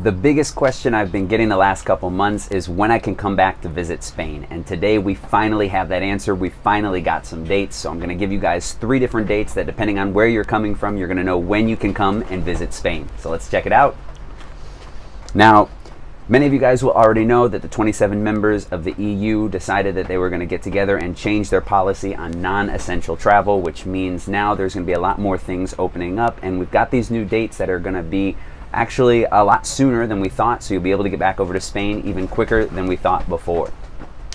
The biggest question I've been getting the last couple months is when I can come back to visit Spain. And today we finally have that answer. We finally got some dates. So I'm going to give you guys 3 different dates that, depending on where you're coming from, you're going to know when you can come and visit Spain. So let's check it out. Now, many of you guys will already know that the 27 members of the EU decided that they were going to get together and change their policy on non-essential travel, which means now there's going to be a lot more things opening up. And we've got these new dates that are going to be actually a lot sooner than we thought, so you'll be able to get back over to Spain even quicker than we thought before.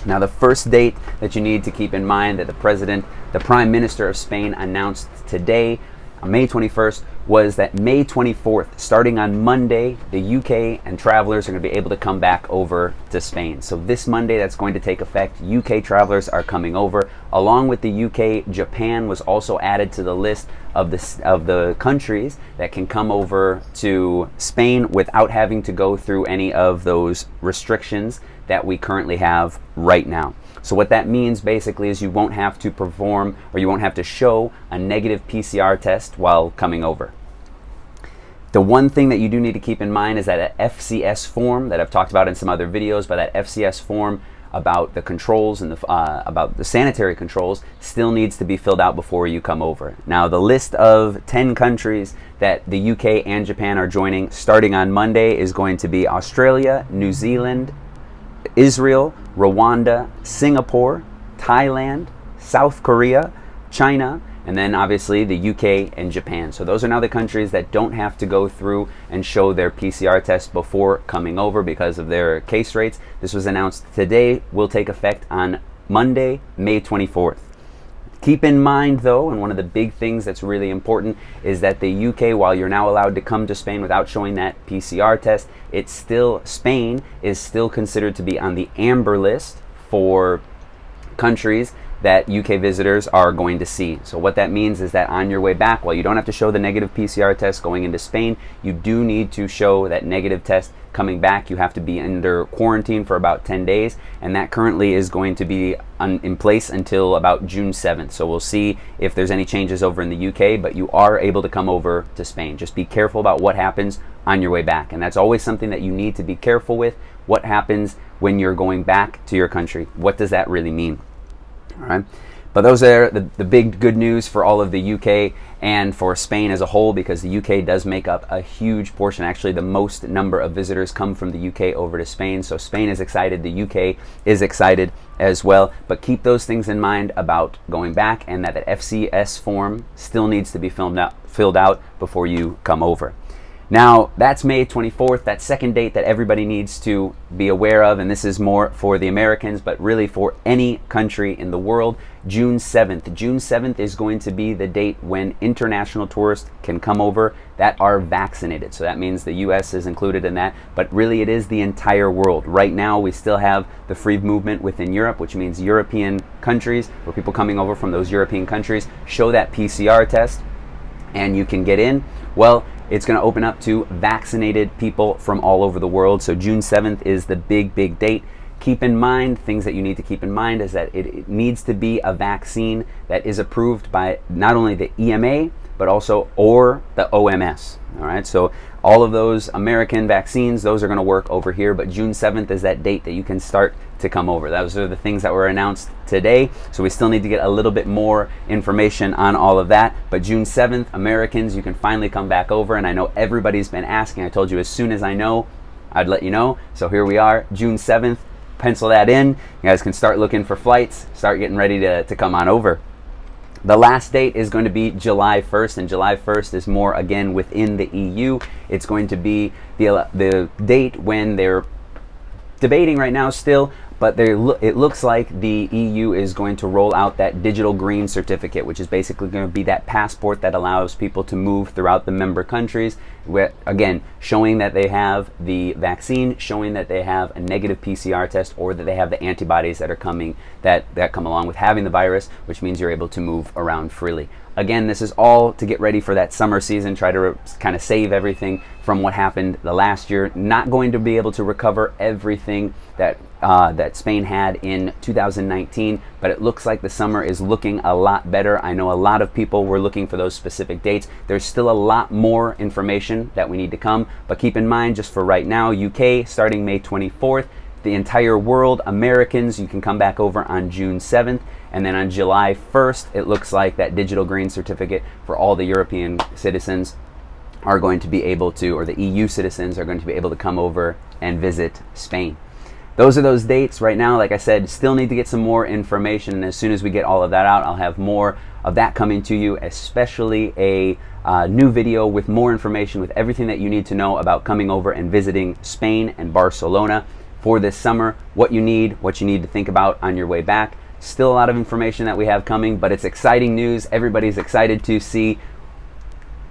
Now, the first date that you need to keep in mind that the Prime Minister of Spain announced today, on May 21st, was that May 24th, starting on Monday, the UK and travelers are going to be able to come back over to Spain. So this Monday, that's going to take effect. UK travelers are coming over. Along with the UK, Japan was also added to the list of the countries that can come over to Spain without having to go through any of those restrictions that we currently have right now. So what that means basically is you won't have to perform, or you won't have to show a negative PCR test while coming over. The one thing that you do need to keep in mind is that an FCS form that I've talked about in some other videos, but that FCS form about the controls and about the sanitary controls still needs to be filled out before you come over. Now, the list of 10 countries that the UK and Japan are joining starting on Monday is going to be Australia, New Zealand, Israel, Rwanda, Singapore, Thailand, South Korea, China, and then obviously the UK and Japan. So those are now the countries that don't have to go through and show their PCR test before coming over because of their case rates. This was announced today, will take effect on Monday, May 24th. Keep in mind though, and one of the big things that's really important is that the UK, while you're now allowed to come to Spain without showing that PCR test, Spain is still considered to be on the amber list for countries that UK visitors are going to see. So what that means is that on your way back, while you don't have to show the negative PCR test going into Spain, you do need to show that negative test coming back. You have to be under quarantine for about 10 days, and that currently is going to be in place until about June 7th. So we'll see if there's any changes over in the UK, but you are able to come over to Spain. Just be careful about what happens on your way back, and that's always something that you need to be careful with. What happens when you're going back to your country? What does that really mean? All right, but those are the big good news for all of the UK and for Spain as a whole, because the UK does make up a huge portion. Actually, the most number of visitors come from the UK over to Spain. So Spain is excited, the UK is excited as well. But keep those things in mind about going back, and that FCS form still needs to be filled out before you come over. Now, that's May 24th, that second date that everybody needs to be aware of, and this is more for the Americans, but really for any country in the world, June 7th. June 7th is going to be the date when international tourists can come over that are vaccinated. So that means the US is included in that, but really it is the entire world. Right now, we still have the free movement within Europe, which means European countries, or people coming over from those European countries, show that PCR test, and you can get in. Well, it's going to open up to vaccinated people from all over the world. So June 7th is the big date. Keep in mind, things that you need to keep in mind is that it needs to be a vaccine that is approved by not only the EMA, but also or the OMS. All right, so all of those American vaccines, those are going to work over here, but June 7th is that date that you can start to come over. Those are the things that were announced today, so we still need to get a little bit more information on all of that. But June 7th, Americans, you can finally come back over, and I know everybody's been asking. I told you as soon as I know, I'd let you know. So here we are, June 7th. Pencil that in. You guys can start looking for flights, start getting ready to come on over. The last date is going to be July 1st, and July 1st is more, again, within the EU. It's going to be the date when they're debating right now still, but it looks like the EU is going to roll out that digital green certificate, which is basically going to be that passport that allows people to move throughout the member countries, again, showing that they have the vaccine, showing that they have a negative PCR test, or that they have the antibodies that are coming, that come along with having the virus, which means you're able to move around freely. Again, this is all to get ready for that summer season, try to kind of save everything from what happened the last year. Not going to be able to recover everything that Spain had in 2019, but it looks like the summer is looking a lot better. I know a lot of people were looking for those specific dates. There's still a lot more information information that we need to come. But keep in mind, just for right now, UK starting May 24th, the entire world, Americans, you can come back over on June 7th, and then on July 1st, it looks like that digital green certificate for all the European citizens are going to be able to, or the EU citizens are going to be able to come over and visit Spain. Those are those dates. Right now, like I said, still need to get some more information, and as soon as we get all of that out, I'll have more of that coming to you, especially a new video with more information, with everything that you need to know about coming over and visiting Spain and Barcelona for this summer, what you need to think about on your way back. Still a lot of information that we have coming, but it's exciting news. Everybody's excited to see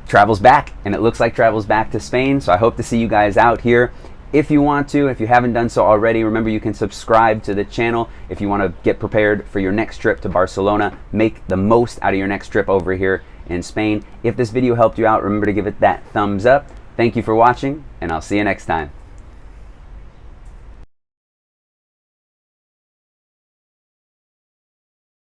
travel's back, and it looks like travel's back to Spain, so I hope to see you guys out here. If you want to, if you haven't done so already, remember you can subscribe to the channel if you want to get prepared for your next trip to Barcelona. Make the most out of your next trip over here in Spain. If this video helped you out, remember to give it that thumbs up. Thank you for watching, and I'll see you next time.